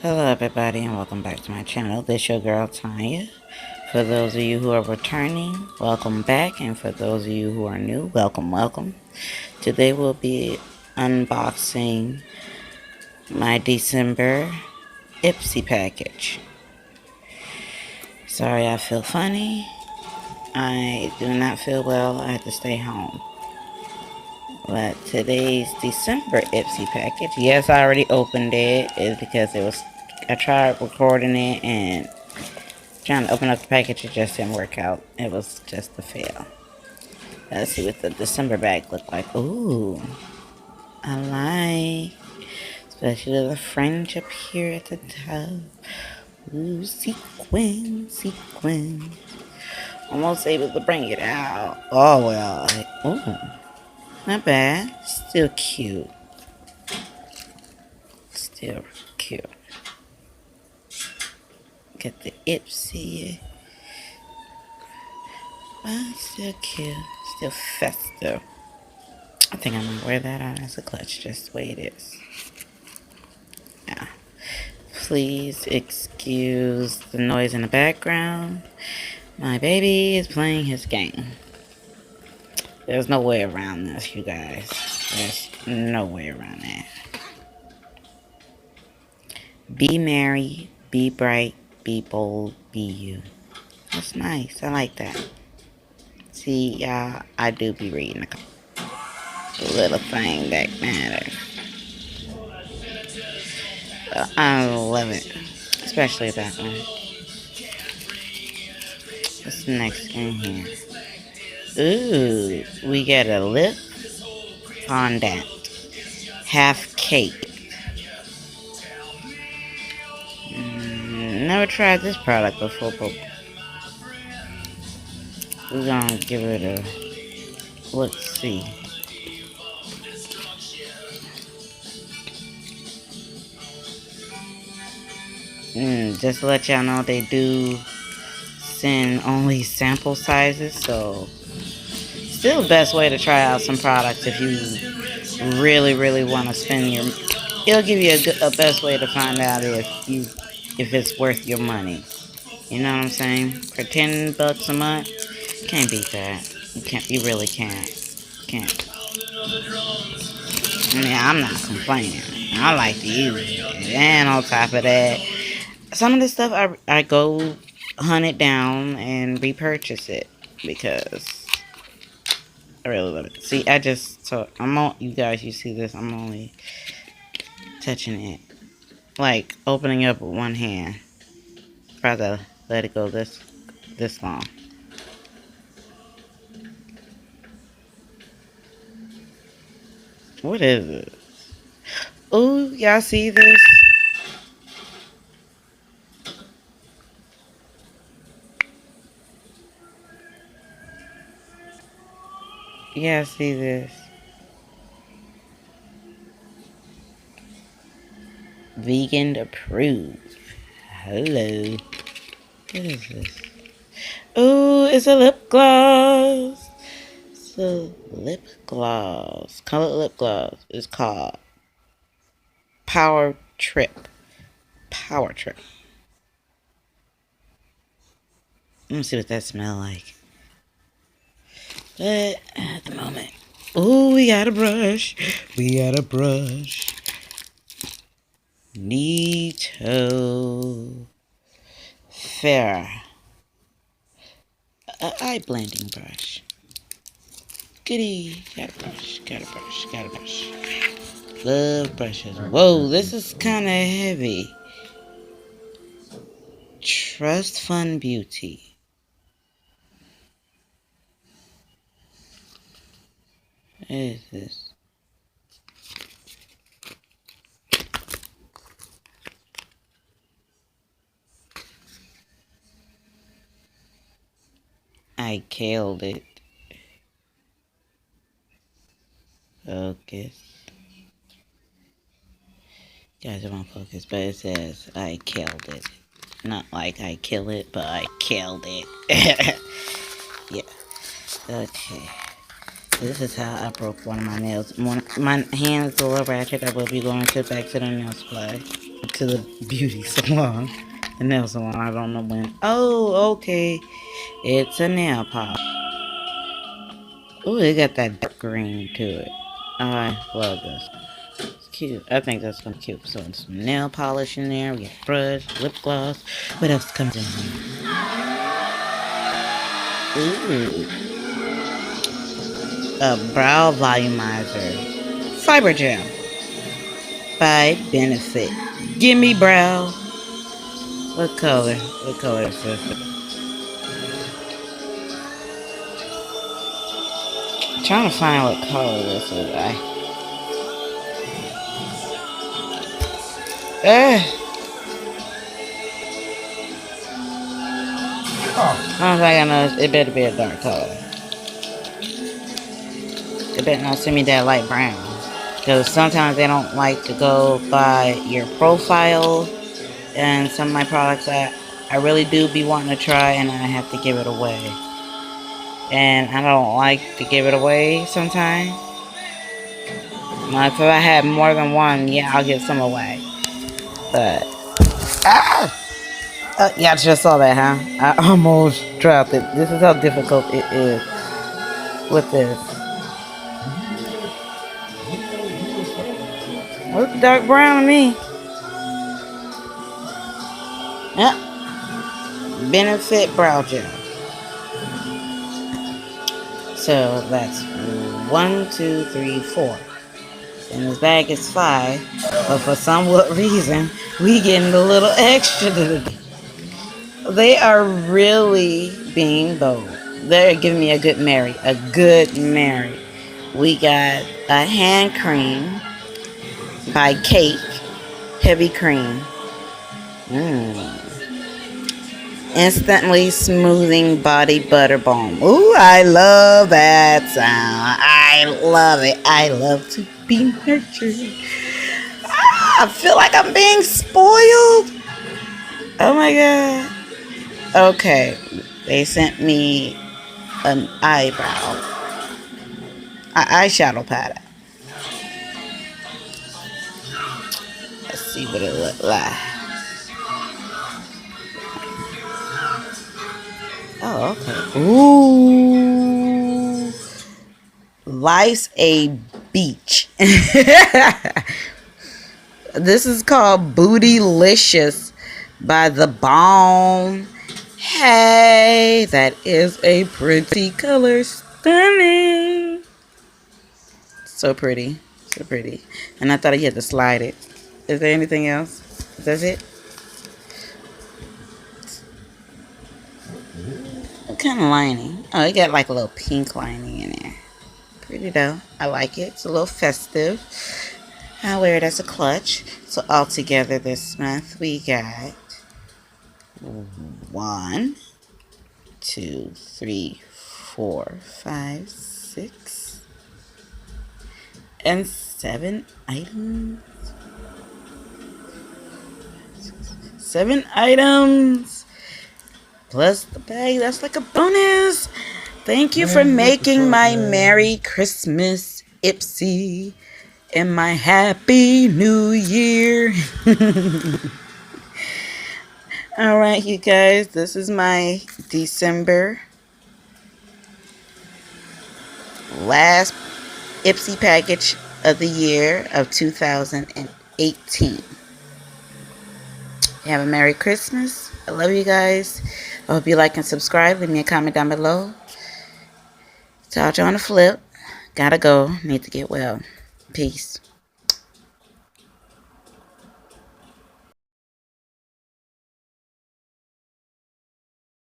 Hello everybody and welcome back to my channel. This your girl Tanya. For those of you who are returning, welcome back, and for those of you who are new, welcome. Today we'll be unboxing my December Ipsy package. Sorry I feel funny. I do not feel well. I had to stay home. But today's December Ipsy package, yes, I already opened it, is because I tried recording it and trying to open up the package, it just didn't work out. It was just a fail. Let's see what the December bag looked like. Ooh, I like, especially the fringe up here at the top. Ooh, sequin. Almost able to bring it out. Oh well. Ooh, not bad. Still cute. Still cute. Got the Ipsy. But still cute. Still festive. I think I'm gonna wear that on as a clutch, just the way it is. Yeah. Please excuse the noise in the background. My baby is playing his game. There's no way around this, you guys. There's no way around that. Be merry, be bright, be bold, be you. That's nice. I like that. See, y'all, I do be reading the little thing that matters. I love it. Especially that one. What's next in here? Ooh, we get a lip fondant. Half cake. Never tried this product before, but we're gonna give it a let's see. Just to let y'all know, they do send only sample sizes, so still the best way to try out some products if you really want to spend your. It'll give you a best way to find out if it's worth your money. You know what I'm saying? For $10 a month, can't beat that. You can't. You really can't. Can't. I mean, I'm not complaining. I like to use it. And on top of that, some of the stuff I go hunt it down and repurchase it because I really love it. See, I'm on. You guys, you see this? I'm only touching it, like opening up with one hand. Rather let it go this long. What is it? Ooh, y'all see this? Yeah, see this. Vegan approved. Hello. What is this? Ooh, it's a lip gloss. It's a lip gloss. Colored lip gloss. It's called Power Trip. Power Trip. Let me see what that smells like. But at the moment. Ooh, we got a brush. Neato. Fair. Eye blending brush. Goody. Got a brush. Love brushes. Whoa, this is kind of heavy. Trust Fund Beauty. What is this? I killed it. Focus. Guys, it won't focus, but it says I killed it. Not like I kill it, but I killed it. Yeah. Okay. This is how I broke one of my nails. My hand is a little ratchet. I will be going back to the nail supply. to the beauty salon, the nail salon. I don't know when. Oh, okay. It's a nail polish. Oh, it got that dark green to it. I love this. It's cute. I think that's gonna be cute. So some nail polish in there. We got brush, lip gloss. What else comes in here? Ooh, a brow volumizer, fiber gel by Benefit. Gimme brow. What color? What color is this? Trying to find what color this is. I don't think I know. It better be a dark color. They better not send me that light brown. Because sometimes they don't like to go by your profile. And some of my products that I really do be wanting to try, and I have to give it away. And I don't like to give it away sometimes. Now, if I have more than one, yeah, I'll give some away. But yeah, I just saw that, huh? I almost dropped it. This is how difficult it is with this. Looks dark brown to me. Yep. Benefit brow gel. So that's 1, 2, 3, 4. And this bag is 5. But for some reason, we getting a little extra today. They are really being bold. They're giving me a good Mary. A good Mary. We got a hand cream by Cake. Heavy cream. Instantly smoothing body butter balm. Ooh, I love that sound. I love it. I love to be nurtured. I feel like I'm being spoiled. Oh my god. Okay, they sent me an eyeshadow palette. Let's see what it looks like. Oh, okay. Ooh, life's a beach. This is called Bootylicious by The Balm. Hey, that is a pretty color. Stunning. So pretty. So pretty. And I thought you had to slide it. Is there anything else? That's it? What kind of lining? Oh, it got like a little pink lining in there. Pretty though. I like it. It's a little festive. I wear it as a clutch. So all together this month we got 1, 2, 3, 4, 5, 6, and 7 items. 7 items. Plus the bag. That's like a bonus. Thank you for making my Merry Christmas, Ipsy, and my Happy New Year. Alright, you guys. This is my December last Ipsy package of the year of 2018. Have a Merry Christmas. I love you guys. I hope you like and subscribe. Leave me a comment down below. Talk to you on the flip. Gotta go. Need to get well. Peace.